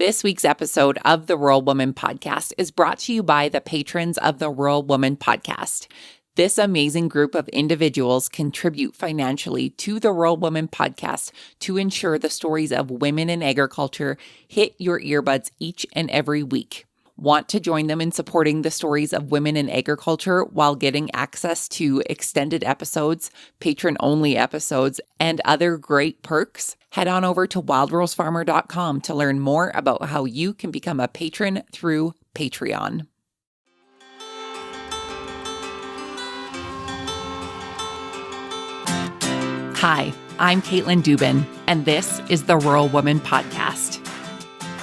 This week's episode of the Rural Woman Podcast is brought to you by the patrons of the Rural Woman Podcast. This amazing group of individuals contribute financially to the Rural Woman Podcast to ensure the stories of women in agriculture hit your earbuds each and every week. Want to join them in supporting the stories of women in agriculture while getting access to extended episodes, patron-only episodes, and other great perks? Head on over to wildrosefarmer.com to learn more about how you can become a patron through Patreon. Hi, I'm Caitlin Dubin, and this is the Rural Woman Podcast.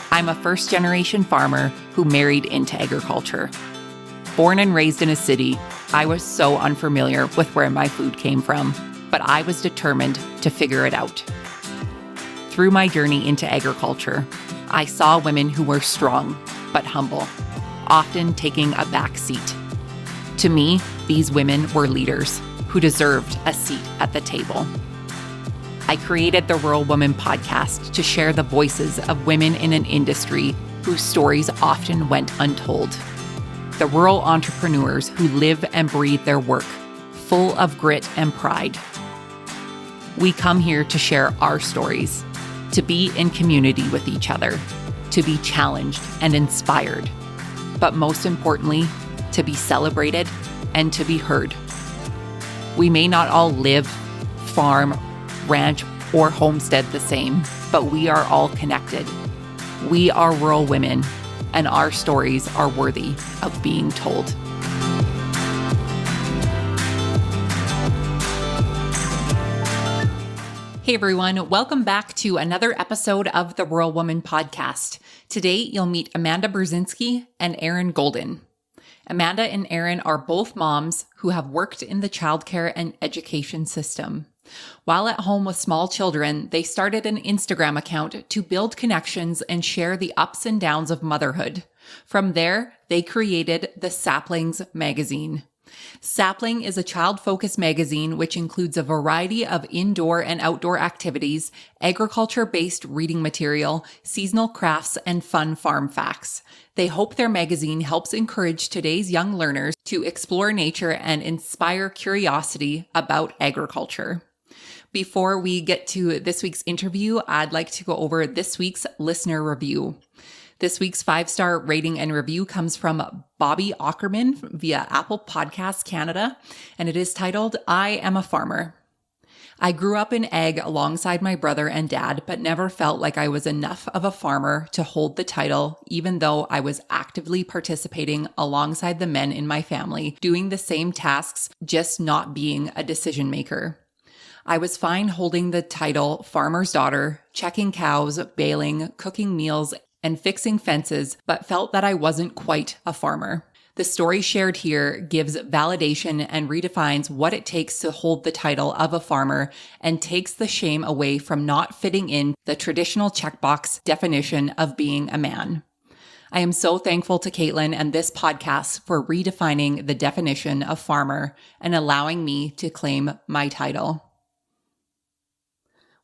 I'm a first-generation farmer who married into agriculture. Born and raised in a city, I was so unfamiliar with where my food came from, but I was determined to figure it out. Through my journey into agriculture, I saw women who were strong but humble, often taking a back seat. To me, these women were leaders who deserved a seat at the table. I created the Rural Woman Podcast to share the voices of women in an industry whose stories often went untold. The rural entrepreneurs who live and breathe their work, full of grit and pride. We come here to share our stories, to be in community with each other, to be challenged and inspired, but most importantly, to be celebrated and to be heard. We may not all live, farm, ranch, or homestead the same, but we are all connected. We are rural women, and our stories are worthy of being told. Hey everyone, welcome back to another episode of the Rural Woman Podcast. Today you'll meet Amanda Burzynski and Erin Golden. Amanda and Erin are both moms who have worked in the childcare and education system. While at home with small children, they started an Instagram account to build connections and share the ups and downs of motherhood. From there, they created the Saplings magazine. Sapling is a child-focused magazine which includes a variety of indoor and outdoor activities, agriculture-based reading material, seasonal crafts, and fun farm facts. They hope their magazine helps encourage today's young learners to explore nature and inspire curiosity about agriculture. Before we get to this week's interview, I'd like to go over this week's listener review. This week's 5-star rating and review comes from Bobby Ackerman via Apple Podcasts Canada, and it is titled, I Am a Farmer. I grew up in ag alongside my brother and dad, but never felt like I was enough of a farmer to hold the title, even though I was actively participating alongside the men in my family, doing the same tasks, just not being a decision maker. I was fine holding the title farmer's daughter, checking cows, baling, cooking meals, and fixing fences, but felt that I wasn't quite a farmer. The story shared here gives validation and redefines what it takes to hold the title of a farmer and takes the shame away from not fitting in the traditional checkbox definition of being a man. I am so thankful to Caitlin and this podcast for redefining the definition of farmer and allowing me to claim my title.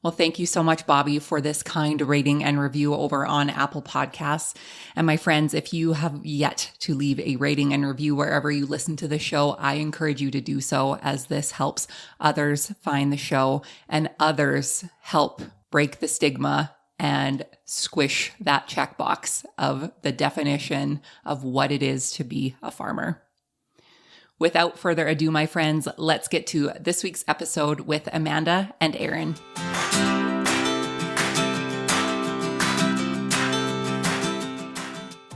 Well, thank you so much, Bobby, for this kind rating and review over on Apple Podcasts. And my friends, if you have yet to leave a rating and review wherever you listen to the show, I encourage you to do so, as this helps others find the show and others help break the stigma and squish that checkbox of the definition of what it is to be a farmer. Without further ado, my friends, let's get to this week's episode with Amanda and Erin.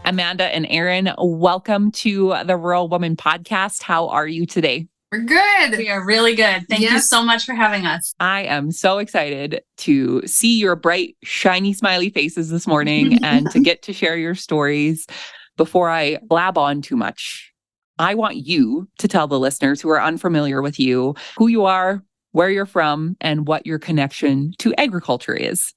Amanda and Erin, welcome to the Rural Woman Podcast. How are you today? We're good. We are really good. Thank you so much for having us. I am so excited to see your bright, shiny, smiley faces this morning and to get to share your stories. Before I blab on too much, I want you to tell the listeners who are unfamiliar with you who you are, where you're from, and what your connection to agriculture is.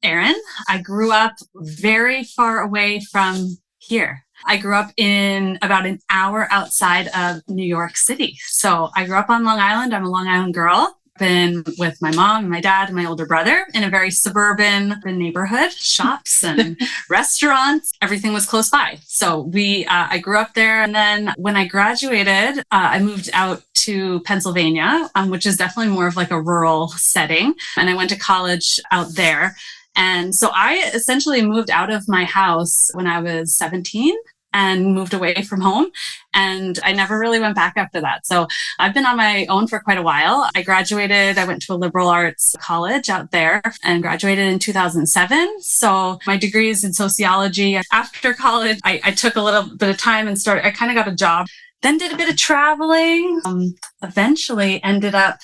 Erin, I grew up very far away from here. I grew up in about an hour outside of New York City. So I grew up on Long Island. I'm a Long Island girl. in with my mom and my dad and my older brother in a very suburban neighborhood, shops and restaurants. Everything was close by. So I grew up there. And then when I graduated, I moved out to Pennsylvania, which is definitely more of like a rural setting. And I went to college out there. And so I essentially moved out of my house when I was 17 and moved away from home. And I never really went back after that. So I've been on my own for quite a while. I graduated, I went to a liberal arts college out there and graduated in 2007. So my degree is in sociology. After college, I took a little bit of time and I kind of got a job, then did a bit of traveling, eventually ended up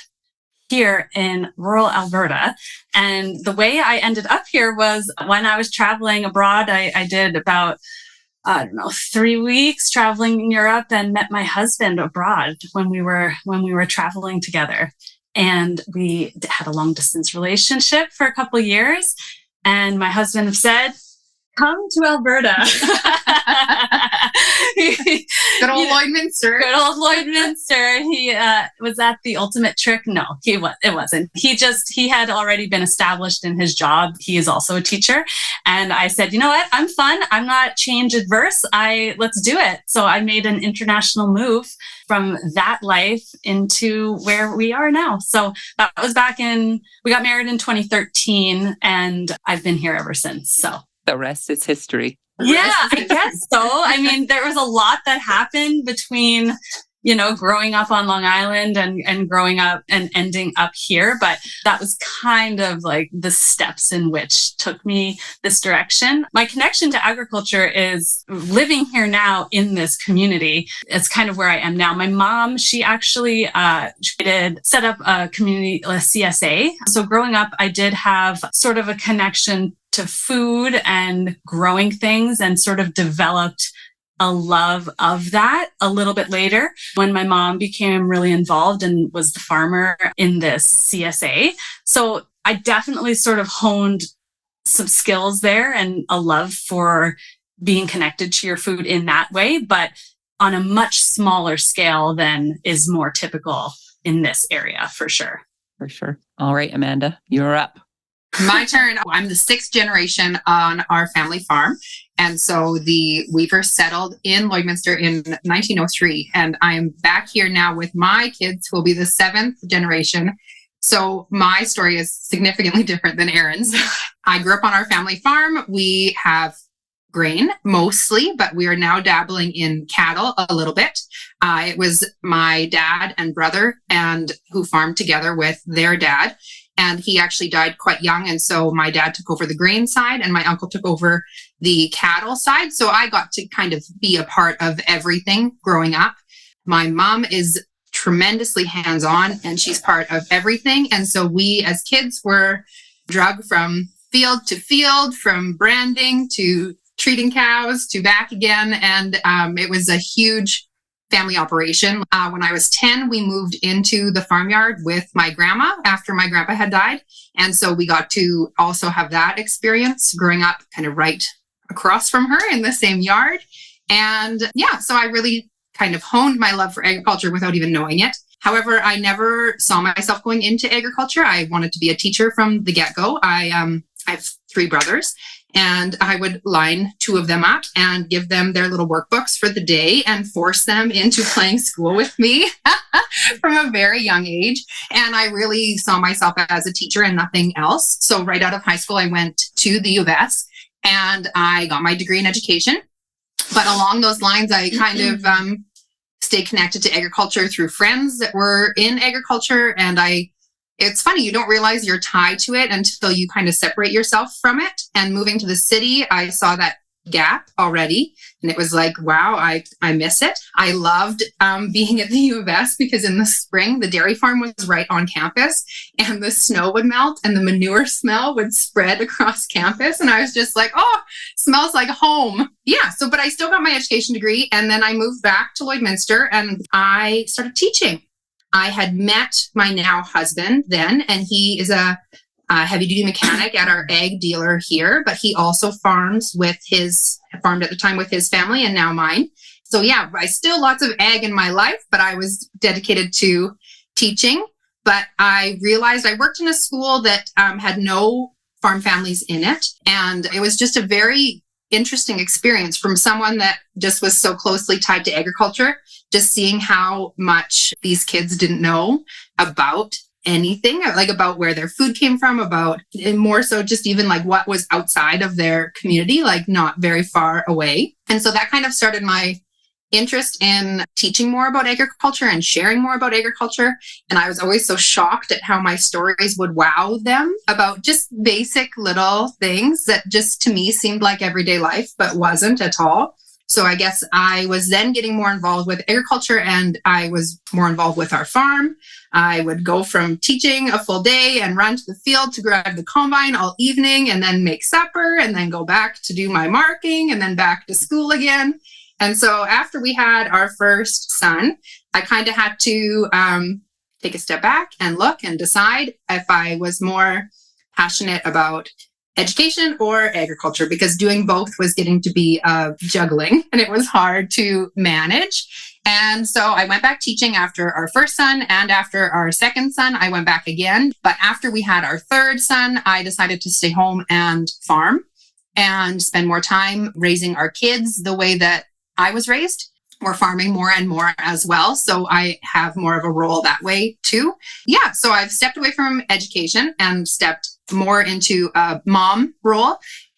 here in rural Alberta. And the way I ended up here was when I was traveling abroad, I did about 3 weeks traveling in Europe and met my husband abroad when we were traveling together. And we had a long distance relationship for a couple of years. And my husband said, come to Alberta. Good old Lloydminster. Good old Lloydminster. He was that the ultimate trick? No, it wasn't. He had already been established in his job. He is also a teacher. And I said, you know what? I'm fun. I'm not change adverse. Let's do it. So I made an international move from that life into where we are now. So that was we got married in 2013 and I've been here ever since. So the rest is history. Yeah, I guess so. I mean, there was a lot that happened between, growing up on Long Island and growing up and ending up here. But that was kind of like the steps in which took me this direction. My connection to agriculture is living here now in this community. It's kind of where I am now. My mom, she actually did set up a CSA. So growing up, I did have sort of a connection to food and growing things and sort of developed a love of that a little bit later when my mom became really involved and was the farmer in this CSA. So I definitely sort of honed some skills there and a love for being connected to your food in that way, but on a much smaller scale than is more typical in this area for sure. For sure. All right, Amanda, you're up. My turn. I'm the 6th generation on our family farm. And so the Weavers settled in Lloydminster in 1903. And I am back here now with my kids, who will be the 7th generation. So my story is significantly different than Erin's. I grew up on our family farm. We have grain mostly, but we are now dabbling in cattle a little bit. It was my dad and brother who farmed together with their dad. And he actually died quite young. And so my dad took over the grain side and my uncle took over the cattle side. So I got to kind of be a part of everything growing up. My mom is tremendously hands-on and she's part of everything. And so we as kids were dragged from field to field, from branding to treating cows to back again. And it was a huge family operation. When I was 10, we moved into the farmyard with my grandma after my grandpa had died. And so we got to also have that experience growing up kind of right across from her in the same yard. And so I really kind of honed my love for agriculture without even knowing it. However, I never saw myself going into agriculture. I wanted to be a teacher from the get-go. I have 3 brothers. And I would line 2 of them up and give them their little workbooks for the day and force them into playing school with me from a very young age. And I really saw myself as a teacher and nothing else. So right out of high school, I went to the U of S and I got my degree in education. But along those lines, I kind of stayed connected to agriculture through friends that were in agriculture. And it's funny, you don't realize you're tied to it until you kind of separate yourself from it. And moving to the city, I saw that gap already. And it was like, wow, I miss it. I loved being at the U of S because in the spring, the dairy farm was right on campus and the snow would melt and the manure smell would spread across campus. And I was just like, oh, smells like home. Yeah. But I still got my education degree. And then I moved back to Lloydminster and I started teaching. I had met my now husband then, and he is a heavy-duty mechanic at our ag dealer here, but he also farmed at the time with his family and now mine. So I still lots of ag in my life, but I was dedicated to teaching. But I realized I worked in a school that had no farm families in it. And it was just a very interesting experience from someone that just was so closely tied to agriculture, just seeing how much these kids didn't know about anything, like about where their food came from, about, and more so just even like what was outside of their community, like not very far away. And so that kind of started my interest in teaching more about agriculture and sharing more about agriculture. And I was always so shocked at how my stories would wow them about just basic little things that just to me seemed like everyday life, but wasn't at all. So I guess I was then getting more involved with agriculture, and I was more involved with our farm. I would go from teaching a full day and run to the field to grab the combine all evening and then make supper and then go back to do my marking and then back to school again. And so after we had our first son, I kind of had to take a step back and look and decide if I was more passionate about education or agriculture, because doing both was getting to be juggling and it was hard to manage. And so I went back teaching after our first son, and after our second son, I went back again. But after we had our third son, I decided to stay home and farm and spend more time raising our kids the way that I was raised. We're farming more and more as well. So I have more of a role that way too. Yeah. So I've stepped away from education and stepped more into a mom role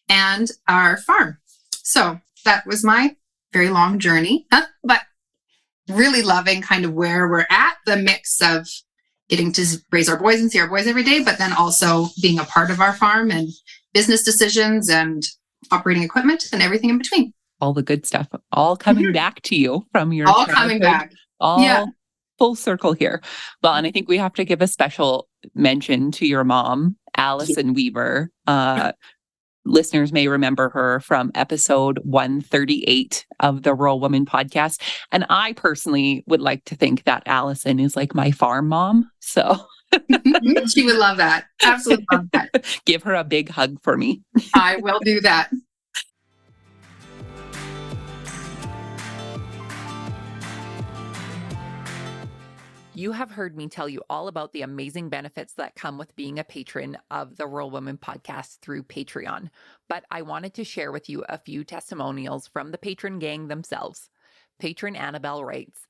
and our farm. So that was my very long journey, but really loving kind of where we're at, the mix of getting to raise our boys and see our boys every day, but then also being a part of our farm and business decisions and operating equipment and everything in between. All the good stuff, all coming back to you from your all childhood. Coming back. All full circle here. Well, and I think we have to give a special mention to your mom, Allison Weaver. Listeners may remember her from episode 138 of the Rural Woman podcast. And I personally would like to think that Allison is like my farm mom. So she would love that. Absolutely love that. Give her a big hug for me. I will do that. You have heard me tell you all about the amazing benefits that come with being a patron of the Rural Women podcast through Patreon, but I wanted to share with you a few testimonials from the patron gang themselves. Patron Annabelle writes,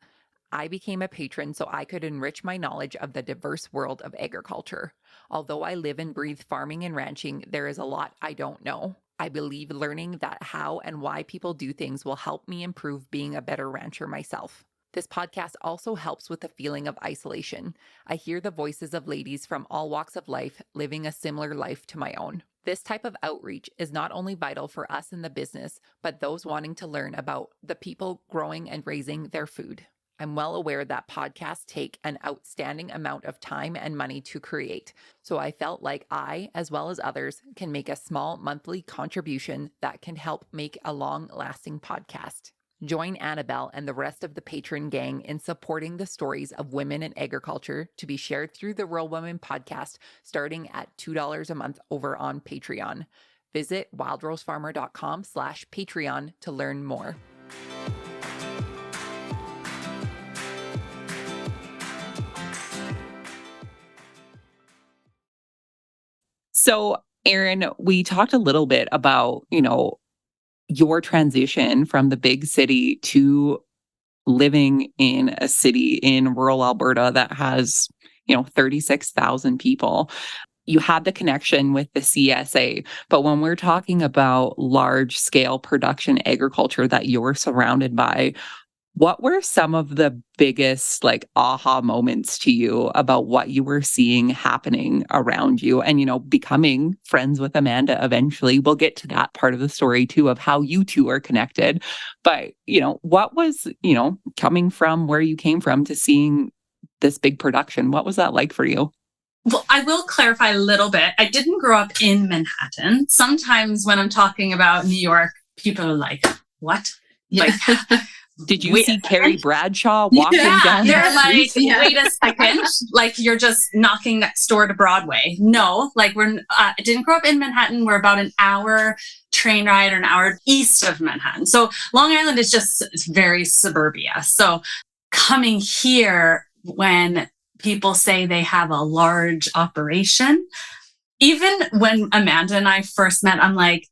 I became a patron so I could enrich my knowledge of the diverse world of agriculture. Although I live and breathe farming and ranching, there is a lot I don't know. I believe learning that how and why people do things will help me improve being a better rancher myself. This podcast also helps with the feeling of isolation. I hear the voices of ladies from all walks of life living a similar life to my own. This type of outreach is not only vital for us in the business, but those wanting to learn about the people growing and raising their food. I'm well aware that podcasts take an outstanding amount of time and money to create, so I felt like I, as well as others, can make a small monthly contribution that can help make a long-lasting podcast. Join Annabelle and the rest of the patron gang in supporting the stories of women in agriculture to be shared through the Rural Women podcast, starting at $2 a month over on Patreon. Visit wildrosefarmer.com/Patreon to learn more. So, Erin, we talked a little bit about, your transition from the big city to living in a city in rural Alberta that has, 36,000 people. You had the connection with the CSA, but when we're talking about large scale production agriculture that you're surrounded by, what were some of the biggest aha moments to you about what you were seeing happening around you and, becoming friends with Amanda eventually? We'll get to that part of the story too, of how you two are connected. But, what was, coming from where you came from to seeing this big production? What was that like for you? Well, I will clarify a little bit. I didn't grow up in Manhattan. Sometimes when I'm talking about New York, people are like, what? Yeah. Did you see Carrie Bradshaw walking down they're the street? wait a second, you're just knocking next door to Broadway. No, I didn't grow up in Manhattan. We're about an hour train ride or an hour east of Manhattan. So Long Island is just very suburbia. So coming here when people say they have a large operation. Even when Amanda and I first met, I'm like,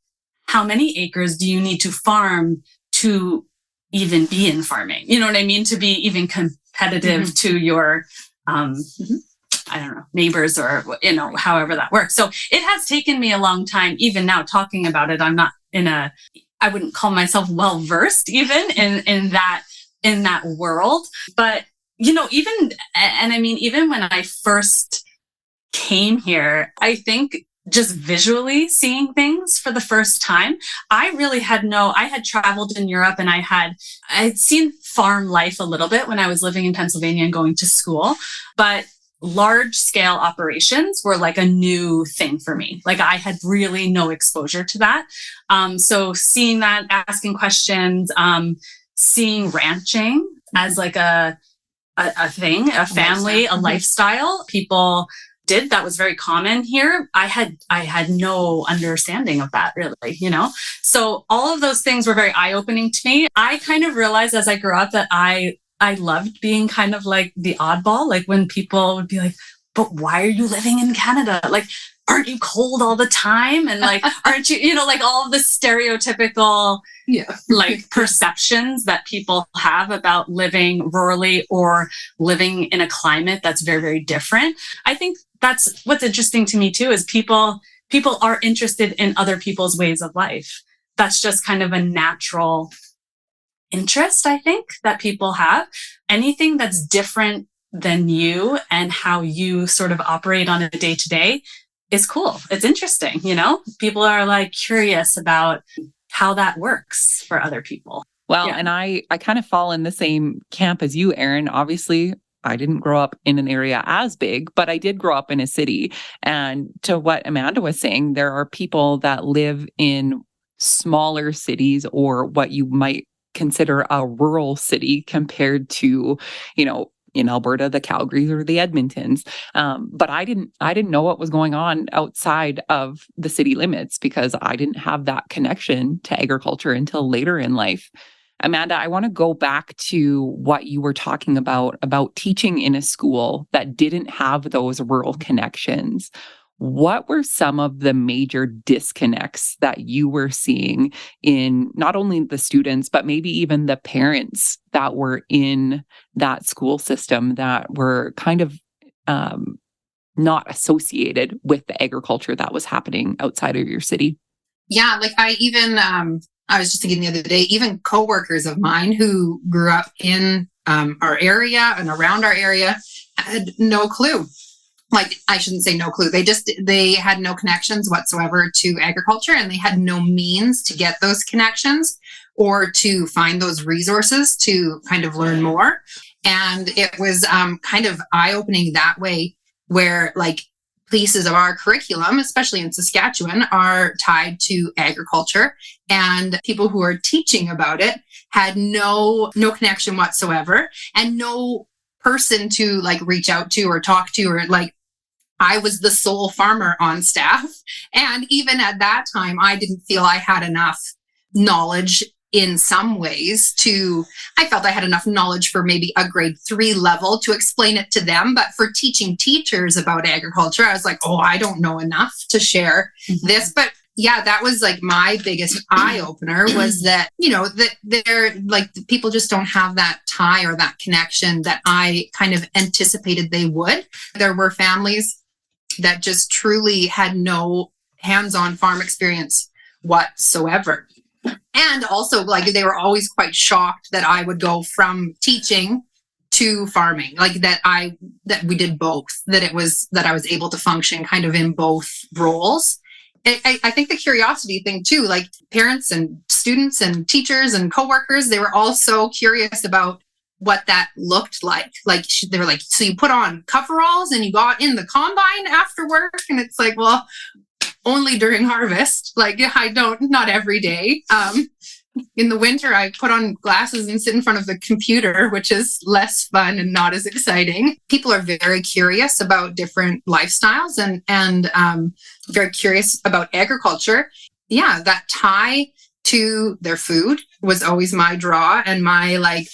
how many acres do you need to farm to even be in farming? You know what I mean? To be even competitive to your, I don't know, neighbors or, however that works. So it has taken me a long time. Even now talking about it, I'm not I wouldn't call myself well-versed even in that world. But, even when I first came here, I think just visually seeing things for the first time, I had traveled in Europe and I had seen farm life a little bit when I was living in Pennsylvania and going to school, but large scale operations were like a new thing for me. Like I had really no exposure to that. So seeing that, asking questions, seeing ranching as like a thing, a family, a lifestyle people did, that was very common here. I had no understanding of that really, So all of those things were very eye-opening to me. I kind of realized as I grew up that I loved being kind of like the oddball, like when people would be like, but why are you living in Canada? Like, aren't you cold all the time? And like, aren't you, like all of the stereotypical like perceptions that people have about living rurally or living in a climate that's very, very different. I think that's what's interesting to me too, is people are interested in other people's ways of life. That's just kind of a natural interest, I think, that people have. Anything that's different than you and how you sort of operate on a day-to-day is cool. It's interesting, People are like curious about how that works for other people. Well, and I kind of fall in the same camp as you, Erin. Obviously, I didn't grow up in an area as big, but I did grow up in a city. And to what Amanda was saying, there are people that live in smaller cities or what you might consider a rural city compared to, in Alberta, the Calgarys or the Edmontons. But I didn't know what was going on outside of the city limits because I didn't have that connection to agriculture until later in life. Amanda, I want to go back to what you were talking about teaching in a school that didn't have those rural connections. What were some of the major disconnects that you were seeing in not only the students, but maybe even the parents that were in that school system that were kind of not associated with the agriculture that was happening outside of your city? Yeah, like I was just thinking the other day, even coworkers of mine who grew up in our area and around our area had no clue. Like, I shouldn't say no clue. They had no connections whatsoever to agriculture, and they had no means to get those connections or to find those resources to kind of learn more. And it was kind of eye-opening that way, where like pieces of our curriculum, especially in Saskatchewan, are tied to agriculture, and people who are teaching about it had no connection whatsoever and no person to like reach out to or talk to, or like I was the sole farmer on staff. And even at that time, I didn't feel I had enough knowledge in some ways I felt I had enough knowledge for maybe a grade 3 level to explain it to them. But for teaching teachers about agriculture, I was like, I don't know enough to share this. But yeah, that was like my biggest eye opener, was that, that they're like, the people just don't have that tie or that connection that I kind of anticipated they would. There were families that just truly had no hands-on farm experience whatsoever. And also, like, they were always quite shocked that I would go from teaching to farming, like that we did both, that I was able to function kind of in both roles. I think the curiosity thing too, like parents and students and teachers and coworkers, they were all so curious about what that looked like. Like they were like, so you put on coveralls and you got in the combine after work? And it's like, well, only during harvest. Like not every day. In the winter, I put on glasses and sit in front of the computer, which is less fun and not as exciting. People are very curious about different lifestyles and very curious about agriculture. Yeah, that tie to their food was always my draw and my like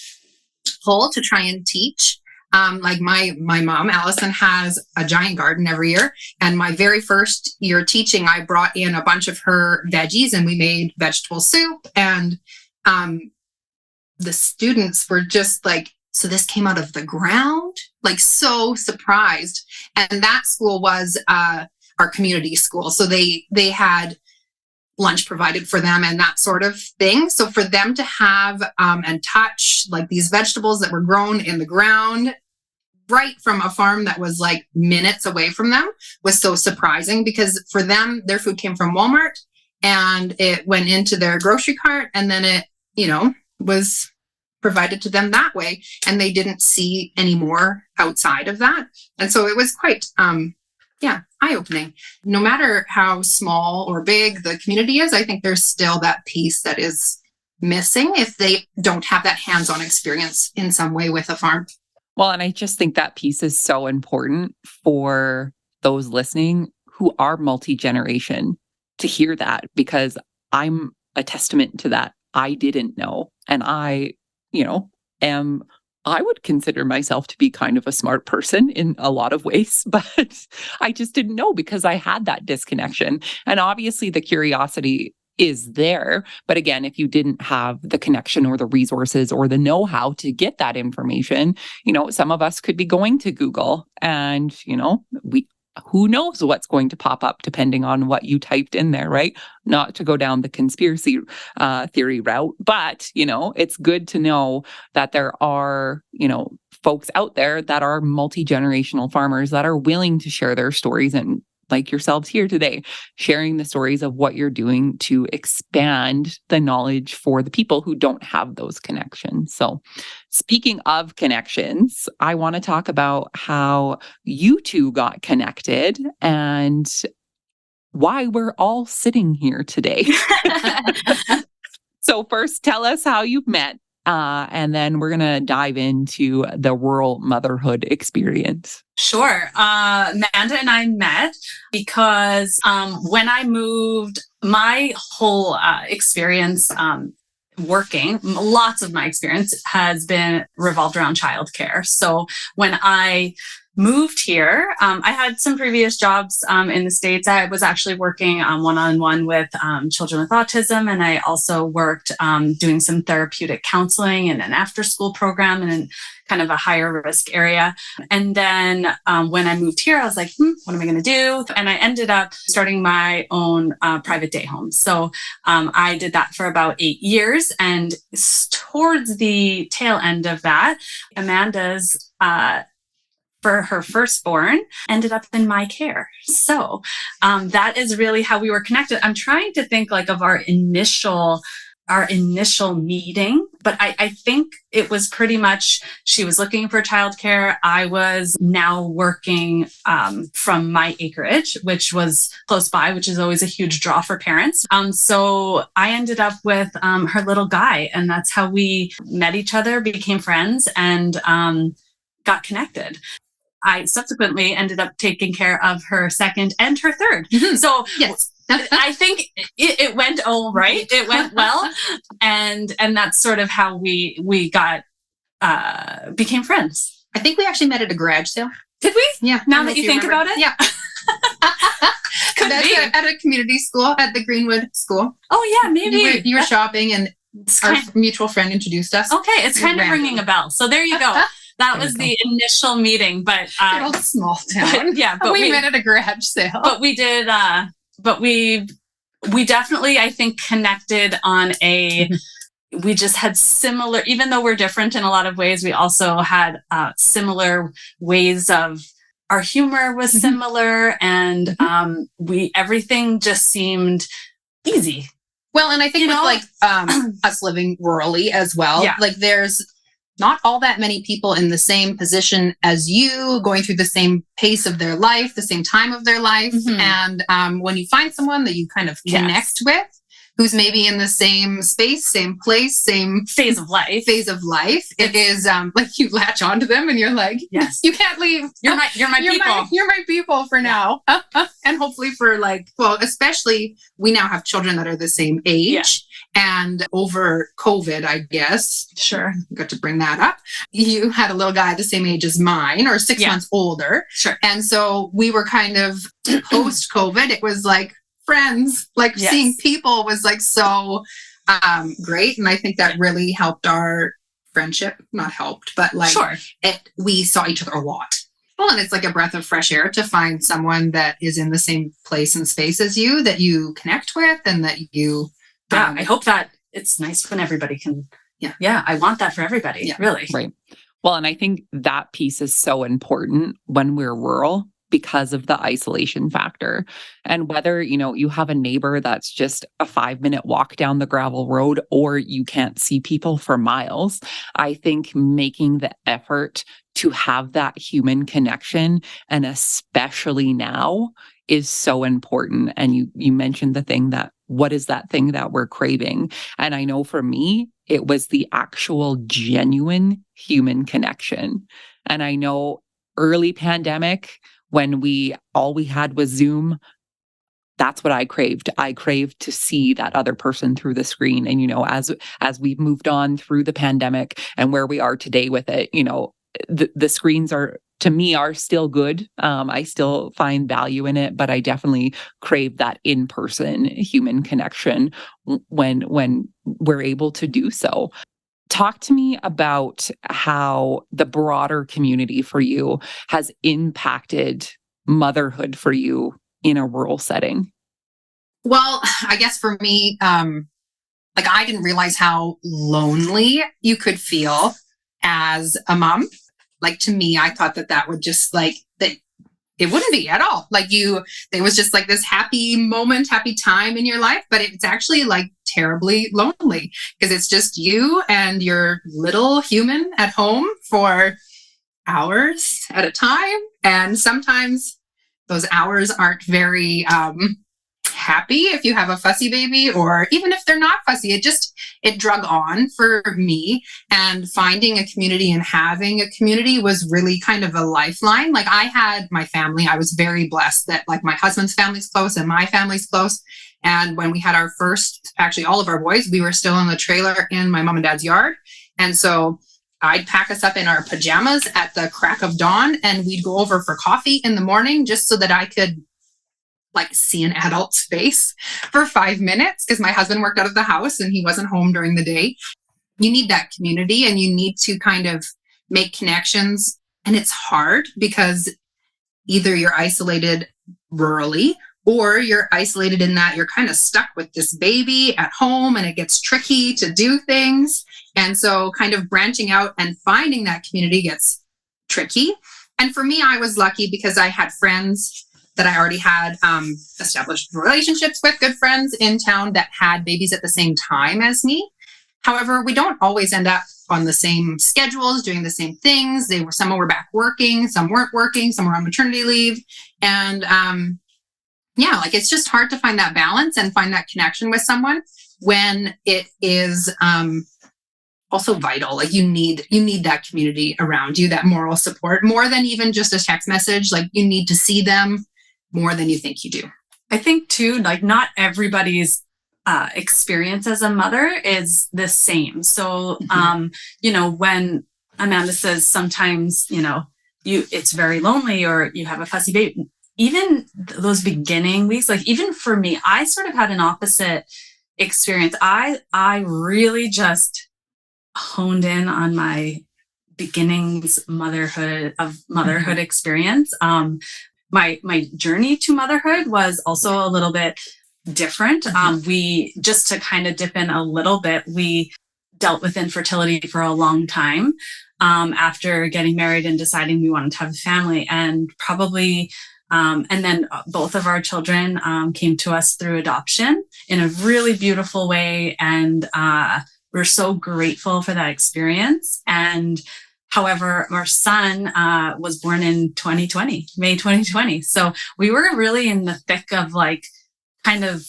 pull to try and teach. Like my mom, Allison, has a giant garden every year. And my very first year teaching, I brought in a bunch of her veggies and we made vegetable soup. And the students were just like, so this came out of the ground, like so surprised. And that school was our community school. So they had lunch provided for them and that sort of thing. So for them to have and touch like these vegetables that were grown in the ground right from a farm that was like minutes away from them was so surprising, because for them, their food came from Walmart and it went into their grocery cart, and then it, was provided to them that way. And they didn't see any more outside of that. And so it was quite, eye-opening. No matter how small or big the community is, I think there's still that piece that is missing if they don't have that hands-on experience in some way with a farm. Well, and I just think that piece is so important for those listening who are multi-generation to hear that, because I'm a testament to that. I didn't know. And I would consider myself to be kind of a smart person in a lot of ways, but I just didn't know because I had that disconnection. And obviously the curiosity is there. But again, if you didn't have the connection or the resources or the know-how to get that information, some of us could be going to Google and, who knows what's going to pop up depending on what you typed in there, right? Not to go down the conspiracy theory route, but, it's good to know that there are, folks out there that are multi-generational farmers that are willing to share their stories, and like yourselves here today, sharing the stories of what you're doing to expand the knowledge for the people who don't have those connections. So speaking of connections, I want to talk about how you two got connected and why we're all sitting here today. So first, tell us how you met. And then we're going to dive into the rural motherhood experience. Sure. Amanda and I met because when I moved, my whole experience working, lots of my experience has been revolved around childcare. So when I moved here, I had some previous jobs in the States. I was actually working one-on-one with children with autism, and I also worked doing some therapeutic counseling in an after-school program in kind of a higher risk area. And then when I moved here, I was like, what am I going to do? And I ended up starting my own private day home. So I did that for about 8 years. And towards the tail end of that, Amanda's for her firstborn ended up in my care. So that is really how we were connected. I'm trying to think like of our initial meeting, but I think it was pretty much, she was looking for childcare. I was now working from my acreage, which was close by, which is always a huge draw for parents. So I ended up with her little guy, and that's how we met each other, became friends, and got connected. I subsequently ended up taking care of her second and her third. Mm-hmm. So yes. I think it went all right. It went well. And that's sort of how we got, became friends. I think we actually met at a garage sale. Did we? Yeah. Now that you think about it? Yeah. At a community school, at the Greenwood School. Oh yeah, maybe. You were shopping and our mutual friend introduced us. Okay. It's kind of ringing a bell. So there you go. That was the initial meeting, but small town. But we met at a garage sale. But we did. But we definitely, I think, connected on we just had similar. Even though we're different in a lot of ways, we also had similar ways of. Our humor was similar, and everything just seemed easy. Well, and I think with us living rurally as well, like there's not all that many people in the same position as you, going through the same pace of their life, the same time of their life. Mm-hmm. And when you find someone that you kind of connect with, who's maybe in the same space, same place, same phase of life. It is like you latch onto them and you're like, yes, you can't leave. You're my people. You're my people for now. And hopefully for especially we now have children that are the same age. Yeah. And over COVID, I guess. Sure. Got to bring that up. You had a little guy the same age as mine, or 6 months older. Sure. And so we were kind of post-COVID. It was like friends, like seeing people was like so great. And I think that really helped our friendship. Not helped, but like we saw each other a lot. Well, and it's like a breath of fresh air to find someone that is in the same place and space as you, that you connect with, and that you... I hope that it's nice when everybody can. Yeah. I want that for everybody. Yeah. Really. Right. Well, and I think that piece is so important when we're rural because of the isolation factor. And whether, you have a neighbor that's just a 5-minute walk down the gravel road, or you can't see people for miles, I think making the effort to have that human connection, and especially now, is so important. And you mentioned the thing that, what is that thing that we're craving? And I know for me, it was the actual genuine human connection. And I know early pandemic, when all we had was Zoom, that's what I craved. I craved to see that other person through the screen. And, as we've moved on through the pandemic and where we are today with it, the screens to me are still good. I still find value in it, but I definitely crave that in-person human connection when we're able to do so. Talk to me about how the broader community for you has impacted motherhood for you in a rural setting. Well, I guess for me, I didn't realize how lonely you could feel as a mom. Like, to me, I thought that would just that it wouldn't be at all. It was just like this happy moment, happy time in your life, but it's actually terribly lonely because it's just you and your little human at home for hours at a time. And sometimes those hours aren't very happy if you have a fussy baby, or even if they're not fussy. It drug on for me, and finding a community and having a community was really kind of a lifeline. I had my family. I was very blessed that my husband's family's close and my family's close. And when we had our first, actually all of our boys, we were still in the trailer in my mom and dad's yard. And so I'd pack us up in our pajamas at the crack of dawn, and we'd go over for coffee in the morning just so that I could see an adult's face for 5 minutes, because my husband worked out of the house and he wasn't home during the day. You need that community, and you need to kind of make connections. And it's hard because either you're isolated rurally, or you're isolated in that you're kind of stuck with this baby at home and it gets tricky to do things. And so kind of branching out and finding that community gets tricky. And for me, I was lucky because I had friends that I already had established relationships with, good friends in town that had babies at the same time as me. However, we don't always end up on the same schedules, doing the same things. Some were back working, some weren't working, some were on maternity leave. And it's just hard to find that balance and find that connection with someone when it is also vital. You need that community around you, that moral support, more than even just a text message. You need to see them more than you think you do. I think too, not everybody's experience as a mother is the same. So, when Amanda says sometimes, it's very lonely, or you have a fussy baby, even those beginning weeks, even for me, I sort of had an opposite experience. I really just honed in on my beginnings motherhood experience. My journey to motherhood was also a little bit different. We, just to kind of dip in a little bit, we dealt with infertility for a long time after getting married and deciding we wanted to have a family, and then both of our children came to us through adoption in a really beautiful way. And we're so grateful for that experience. And however, our son was born in 2020, May 2020. So we were really in the thick of kind of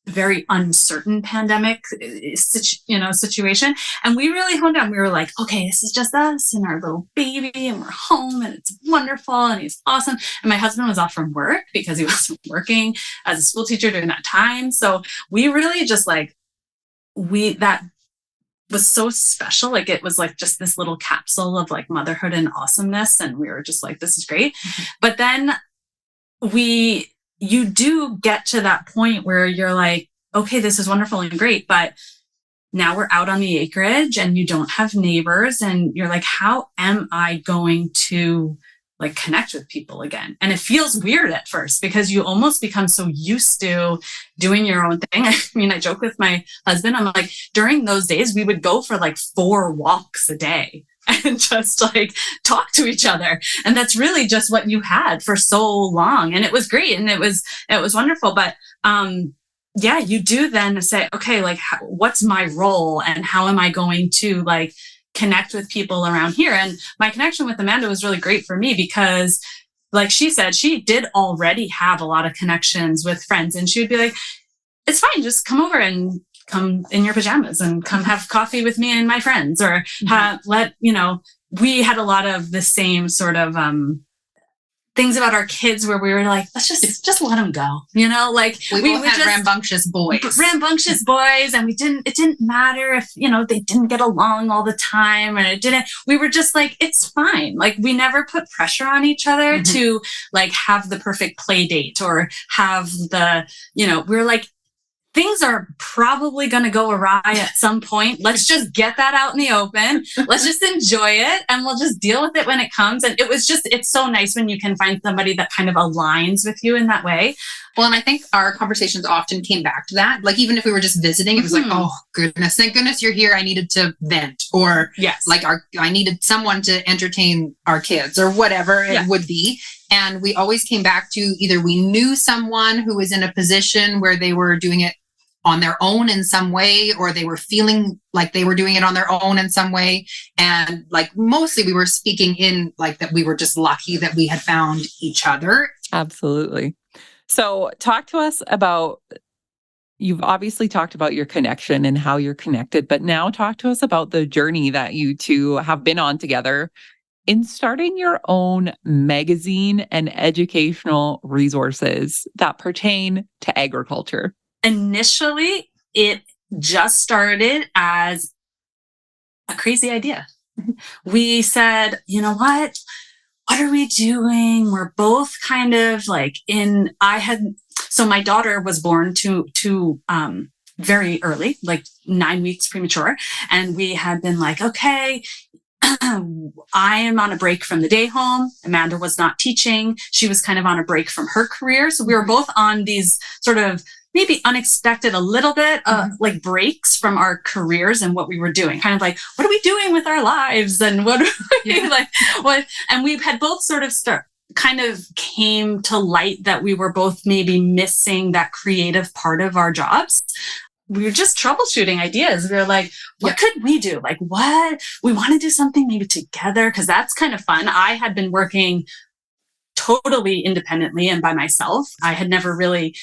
very uncertain pandemic, situation. And we really honed down. We were like, okay, this is just us and our little baby, and we're home, and it's wonderful, and he's awesome. And my husband was off from work because he wasn't working as a school teacher during that time. So we really just that was so special. Like, it was like just this little capsule of like motherhood and awesomeness. And we were just like, this is great. Mm-hmm. But then you do get to that point where you're like, okay, this is wonderful and great, but now we're out on the acreage and you don't have neighbors, and you're like, how am I going to like connect with people again? And it feels weird at first because you almost become so used to doing your own thing. I mean, I joke with my husband, I'm like, during those days, we would go for like 4 walks a day and just like talk to each other. And that's really just what you had for so long. And it was great. And it was wonderful. But, you do then say, okay, like, what's my role and how am I going to like connect with people around here? And my connection with Amanda was really great for me because, like she said, she did already have a lot of connections with friends, and she would be like, it's fine, just come over and come in your pajamas and come have coffee with me and my friends, or we had a lot of the same sort of things about our kids where we were like, let's just let them go, like we both had rambunctious boys, and it didn't matter if they didn't get along all the time, and we were just like, it's fine. Like, we never put pressure on each other to like have the perfect play date or have the we were like, things are probably going to go awry at some point. Let's just get that out in the open. Let's just enjoy it, and we'll just deal with it when it comes. And it's so nice when you can find somebody that kind of aligns with you in that way. Well, and I think our conversations often came back to that. Like, even if we were just visiting, it was like, oh goodness, thank goodness you're here. I needed to vent, or yes, like I needed someone to entertain our kids, or whatever it would be. And we always came back to either we knew someone who was in a position where they were doing it on their own in some way, or they were feeling like they were doing it on their own in some way. And like, mostly we were speaking in like that we were just lucky that we had found each other. Absolutely. So talk to us about, you've obviously talked about your connection and how you're connected, but now talk to us about the journey that you two have been on together in starting your own magazine and educational resources that pertain to agriculture. Initially, it just started as a crazy idea. We said, you know what are we doing? We're both kind of like so my daughter was born to very early, like 9 weeks premature. And we had been like, okay, I am on a break from the day home. Amanda was not teaching. She was kind of on a break from her career. So we were both on these sort of maybe unexpected a little bit, like breaks from our careers and what we were doing. Kind of like, what are we doing with our lives? And what and we had both sort of kind of came to light that we were both maybe missing that creative part of our jobs. We were just troubleshooting ideas. We were like, what could we do? Like, what? We want to do something maybe together, because that's kind of fun. I had been working totally independently and by myself. I had never really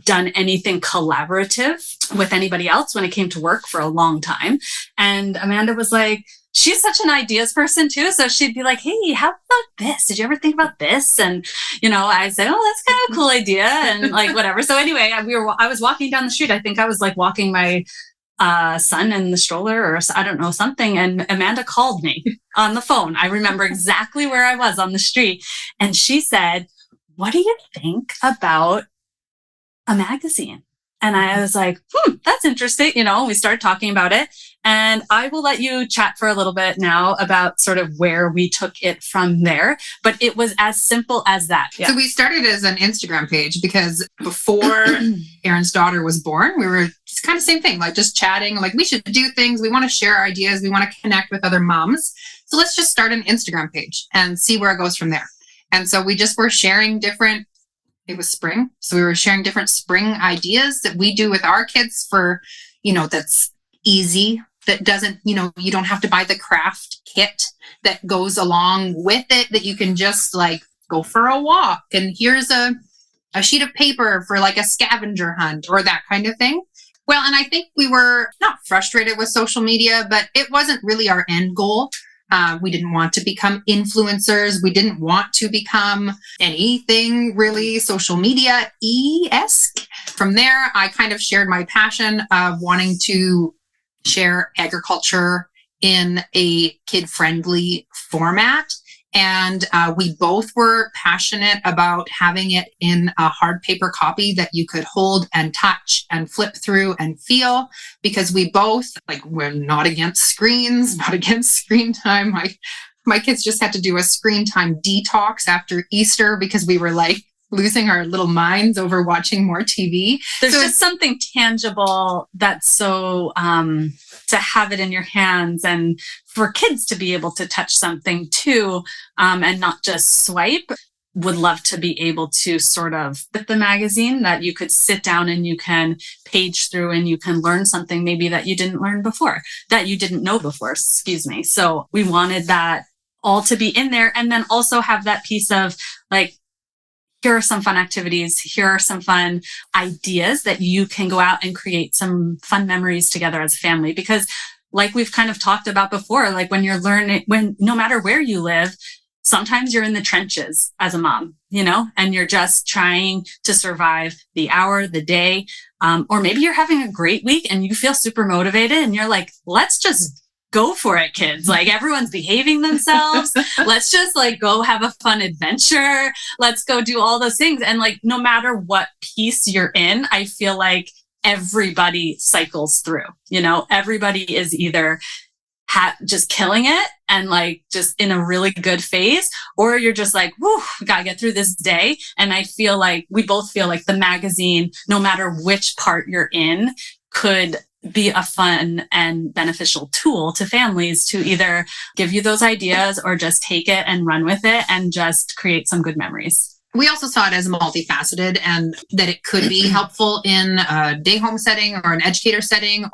done anything collaborative with anybody else when it came to work for a long time. And Amanda was like, she's such an ideas person too. So she'd be like, hey, how about this? Did you ever think about this? And, I said, oh, that's kind of a cool idea. And like, whatever. So anyway, I was walking down the street. I think I was like walking my son in the stroller, or I don't know, something. And Amanda called me on the phone. I remember exactly where I was on the street. And she said, what do you think about a magazine? And I was like, that's interesting. We started talking about it, and I will let you chat for a little bit now about sort of where we took it from there. But it was as simple as that. Yeah. So we started as an Instagram page because before Erin's daughter was born, we were just kind of same thing, like just chatting, like we should do things. We want to share our ideas. We want to connect with other moms. So let's just start an Instagram page and see where it goes from there. And so we just were sharing it was spring. So we were sharing different spring ideas that we do with our kids for, that's easy, that doesn't, you don't have to buy the craft kit that goes along with it, that you can just like go for a walk. And here's a a sheet of paper for like a scavenger hunt or that kind of thing. Well, and I think we were not frustrated with social media, but it wasn't really our end goal. We didn't want to become influencers. We didn't want to become anything really social media-esque. From there, I kind of shared my passion of wanting to share agriculture in a kid-friendly format. And we both were passionate about having it in a hard paper copy that you could hold and touch and flip through and feel, because we both, we're not against screens, not against screen time. My kids just had to do a screen time detox after Easter because we were losing our little minds over watching more TV. There's just something tangible that's so, to have it in your hands and for kids to be able to touch something too, and not just swipe. Would love to be able to sort of fit the magazine that you could sit down and you can page through and you can learn something maybe that you didn't learn before, that you didn't know before, excuse me. So we wanted that all to be in there, and then also have that piece of here are some fun activities. Here are some fun ideas that you can go out and create some fun memories together as a family. Because like we've kind of talked about before, when you're learning, no matter where you live, sometimes you're in the trenches as a mom, and you're just trying to survive the hour, the day, or maybe you're having a great week and you feel super motivated and you're like, let's just go for it, kids. Everyone's behaving themselves. Let's just go have a fun adventure. Let's go do all those things. And no matter what piece you're in, I feel like everybody cycles through, everybody is either just killing it and just in a really good phase, or you're just whoo, we gotta get through this day. And I feel we both feel the magazine, no matter which part you're in, could be a fun and beneficial tool to families to either give you those ideas or just take it and run with it and just create some good memories. We also saw it as multifaceted, and that it could be helpful in a day home setting or an educator setting,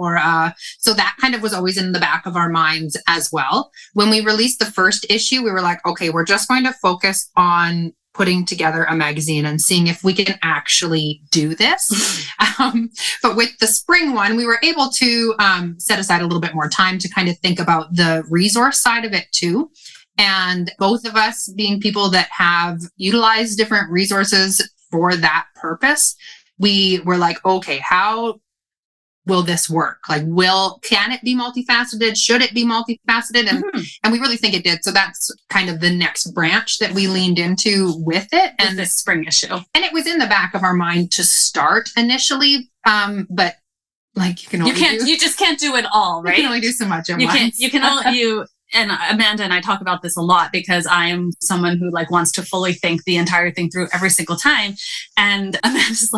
so that kind of was always in the back of our minds as well. When we released the first issue, we were like, okay, we're just going to focus on putting together a magazine and seeing if we can actually do this. But with the spring one, we were able to set aside a little bit more time to kind of think about the resource side of it too. And both of us being people that have utilized different resources for that purpose, we were like, okay, how will this work? Can it be multifaceted? Should it be multifaceted? And we really think it did. So that's kind of the next branch that we leaned into with it. And the spring issue. And it was in the back of our mind to start initially. But you just can't do it all, right? You can only do so much at once. And Amanda and I talk about this a lot because I am someone who wants to fully think the entire thing through every single time. And Amanda's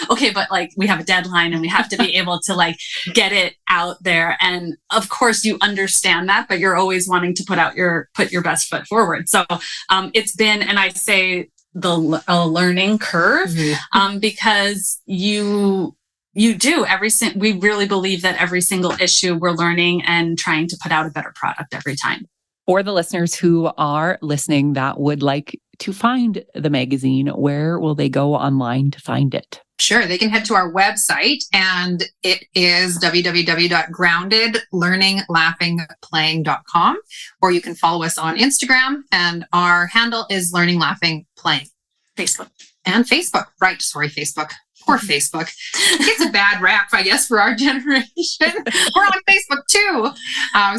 okay, but we have a deadline and we have to be able to get it out there. And of course you understand that, but you're always wanting to put your best foot forward. So it's been, and I say a learning curve, because we really believe that every single issue we're learning and trying to put out a better product every time. For the listeners who are listening that would like to find the magazine, where will they go online to find it? Sure. They can head to our website, and it is www.groundedlearninglaughingplaying.com, or you can follow us on Instagram, and our handle is Learning Laughing Playing. Facebook. And Facebook. Right. Sorry, Facebook. Poor Facebook. It's a bad rap, I guess, for our generation. We're on Facebook too.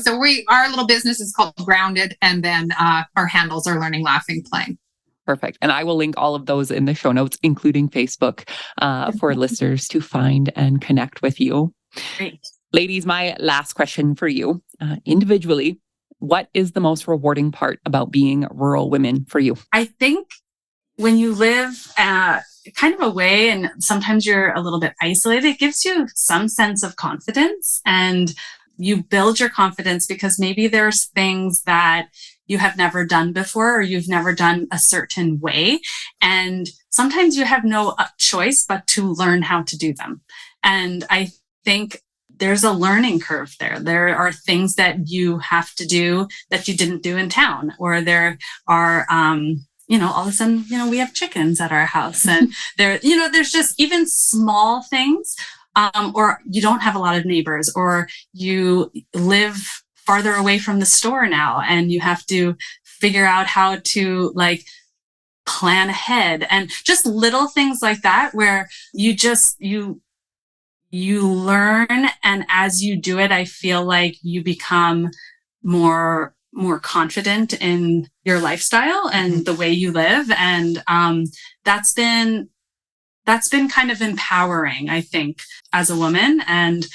So our little business is called Grounded, and then our handles are Learning, Laughing, Playing. Perfect. And I will link all of those in the show notes, including Facebook, for listeners to find and connect with you. Great. Ladies, my last question for you. Individually, what is the most rewarding part about being rural women for you? I think when you live kind of away and sometimes you're a little bit isolated, it gives you some sense of confidence, and you build your confidence because maybe there's things that you have never done before, or you've never done a certain way. And sometimes you have no choice but to learn how to do them. And I think there's a learning curve there. There are things that you have to do that you didn't do in town, or there are all of a sudden, we have chickens at our house, and there's just even small things, or you don't have a lot of neighbors, or you live farther away from the store now, and you have to figure out how to plan ahead, and just little things like that where you learn. And as you do it, I feel like you become more confident in your lifestyle and the way you live. And that's been kind of empowering, I think, as a woman. And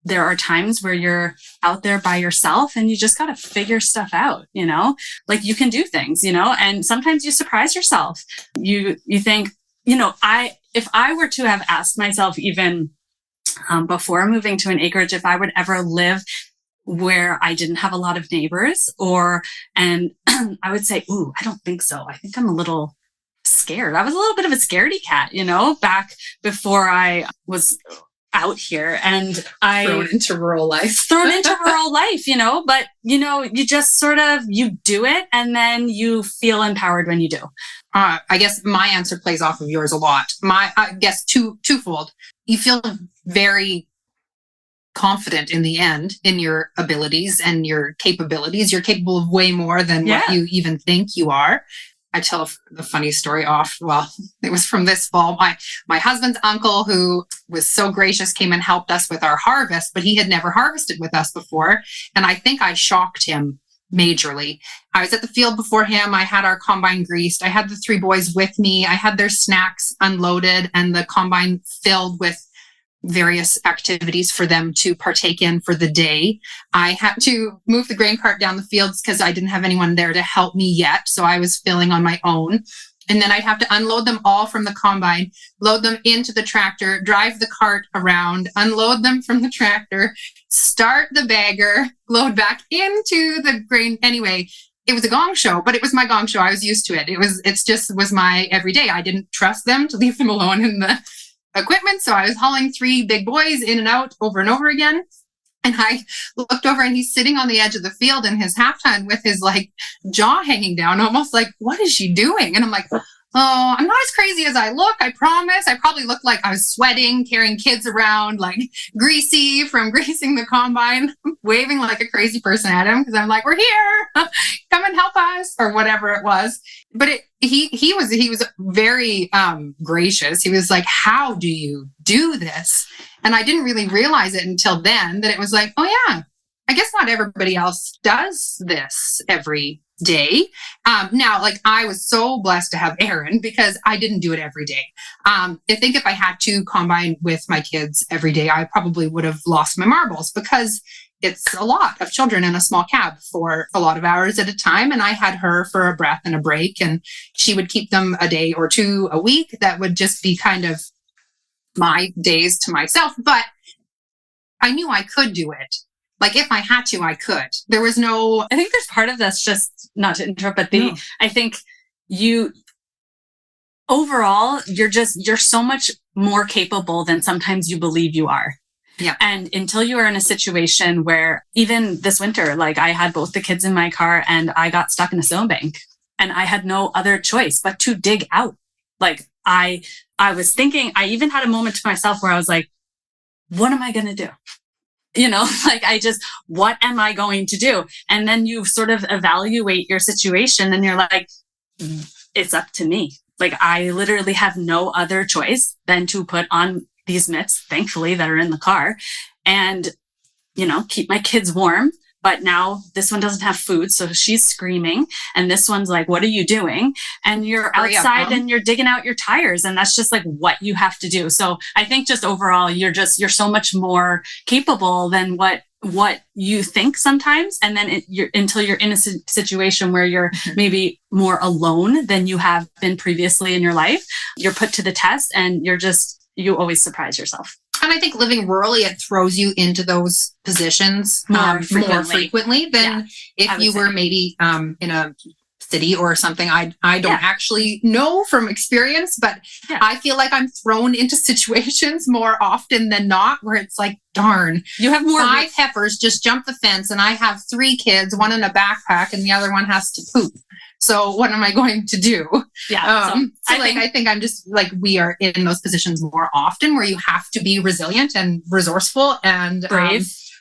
there are times where you're out there by yourself and you just got to figure stuff out, you can do things, and sometimes you surprise yourself. You think, if I were to have asked myself even before moving to an acreage, if I would ever live where I didn't have a lot of neighbors, and I would say, ooh, I don't think so. I think I'm a little scared. I was a little bit of a scaredy cat, back before I was out here, and thrown into rural life, but you just sort of, you do it, and then you feel empowered when you do. I guess my answer plays off of yours a lot. I guess twofold. You feel very confident in the end in your abilities and your capabilities. You're capable of way more than what you even think you are. I tell the funny story it was from this fall. My husband's uncle, who was so gracious, came and helped us with our harvest, but he had never harvested with us before. And I think I shocked him majorly. I was at the field before him. I had our combine greased. I had the 3 boys with me. I had their snacks unloaded and the combine filled with various activities for them to partake in for the day. I had to move the grain cart down the fields because I didn't have anyone there to help me yet. So I was filling on my own. And then I'd have to unload them all from the combine, load them into the tractor, drive the cart around, unload them from the tractor, start the bagger, load back into the grain. Anyway, it was a gong show, but it was my gong show. I was used to it. It was my everyday. I didn't trust them to leave them alone in the equipment. So I was hauling 3 big boys in and out over and over again. And I looked over and he's sitting on the edge of the field in his halftime with his jaw hanging down, almost like, what is she doing? And I'm like, oh, I'm not as crazy as I look. I promise. I probably looked like I was sweating, carrying kids around, greasy from greasing the combine, waving like a crazy person at him because I'm like, we're here, come and help us, or whatever it was. But he was very gracious. He was like, how do you do this? And I didn't really realize it until then that it was like, oh yeah, I guess not everybody else does this every day. Now, I was so blessed to have Erin because I didn't do it every day. I think if I had to combine with my kids every day, I probably would have lost my marbles because it's a lot of children in a small cab for a lot of hours at a time. And I had her for a breath and a break, and she would keep them a day or 2 a week. That would just be kind of my days to myself. But I knew I could do it. If I had to, I could. There was no... I think there's part of this, just not to interrupt, but I think overall, you're so much more capable than sometimes you believe you are. Yeah. And until you are in a situation where, even this winter, I had both the kids in my car and I got stuck in a snowbank and I had no other choice but to dig out. I was thinking, I even had a moment to myself where I was like, what am I going to do? What am I going to do? And then you sort of evaluate your situation and you're like, it's up to me. I literally have no other choice than to put on these mitts, thankfully, that are in the car and, keep my kids warm. But now this one doesn't have food, so she's screaming. And this one's like, what are you doing? And you're outside and you're digging out your tires. And that's just what you have to do. So I think just overall, you're so much more capable than what you think sometimes. And then until you're in a situation where you're maybe more alone than you have been previously in your life, you're put to the test and you always surprise yourself. And I think living rurally, it throws you into those positions more frequently than if you were maybe in a city or something. I don't actually know from experience, but I feel like I'm thrown into situations more often than not where it's like, darn, you have more 5 heifers just jump the fence and I have 3 kids, one in a backpack and the other one has to poop. So what am I going to do? Yeah. I think I'm just like, we are in those positions more often where you have to be resilient and resourceful and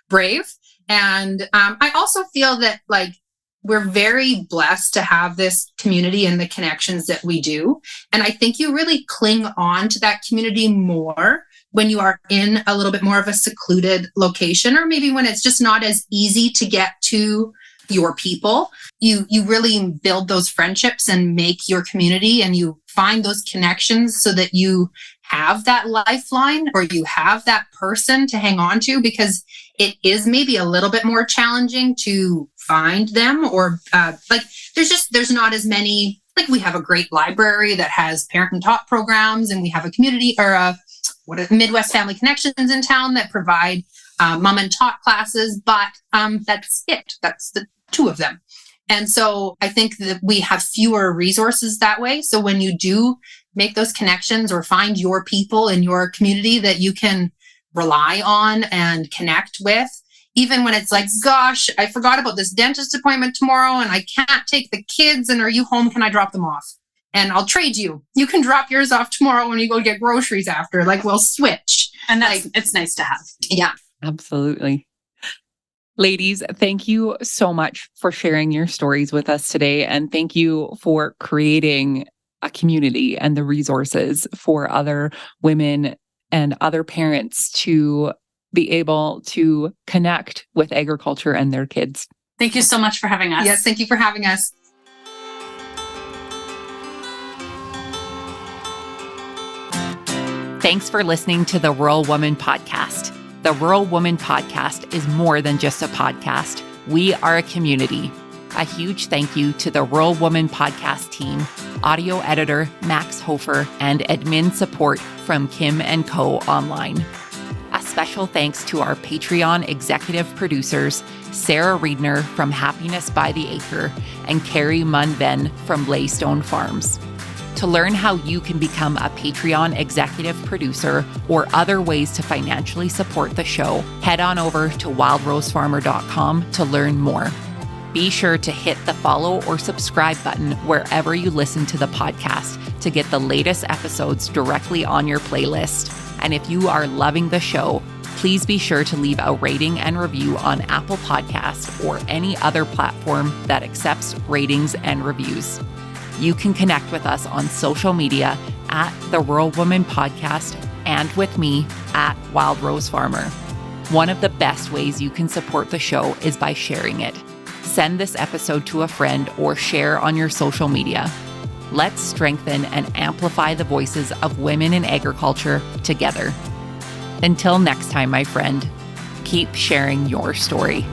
brave. And I also feel that like we're very blessed to have this community and the connections that we do. And I think you really cling on to that community more when you are in a little bit more of a secluded location, or maybe when it's just not as easy to get to your people. You really build those friendships and make your community, and you find those connections so that you have that lifeline or you have that person to hang on to, because it is maybe a little bit more challenging to find them, or there's not as many. Like, we have a great library that has parent and taught programs, and we have a community or Midwest Family Connections in town that provide mom and taught classes, but that's it. That's the two of them. And so I think that we have fewer resources that way. So when you do make those connections or find your people in your community that you can rely on and connect with, even when it's like, gosh, I forgot about this dentist appointment tomorrow and I can't take the kids, and are you home? Can I drop them off? And I'll trade you. You can drop yours off tomorrow when you go get groceries after. Like, we'll switch. And it's nice to have. Yeah. Absolutely. Ladies, thank you so much for sharing your stories with us today. And thank you for creating a community and the resources for other women and other parents to be able to connect with agriculture and their kids. Thank you so much for having us. Yes, thank you for having us. Thanks for listening to the Rural Woman Podcast. The Rural Woman Podcast is more than just a podcast. We are a community. A huge thank you to the Rural Woman Podcast team, audio editor Max Hofer, and admin support from Kim & Co. Online. A special thanks to our Patreon executive producers, Sarah Riedner from Happiness by the Acre and Carrie Munven from Laystone Farms. To learn how you can become a Patreon executive producer or other ways to financially support the show, head on over to wildrosefarmer.com to learn more. Be sure to hit the follow or subscribe button wherever you listen to the podcast to get the latest episodes directly on your playlist. And if you are loving the show, please be sure to leave a rating and review on Apple Podcasts or any other platform that accepts ratings and reviews. You can connect with us on social media at the Rural Woman Podcast and with me at Wild Rose Farmer. One of the best ways you can support the show is by sharing it. Send this episode to a friend or share on your social media. Let's strengthen and amplify the voices of women in agriculture together. Until next time, my friend, keep sharing your story.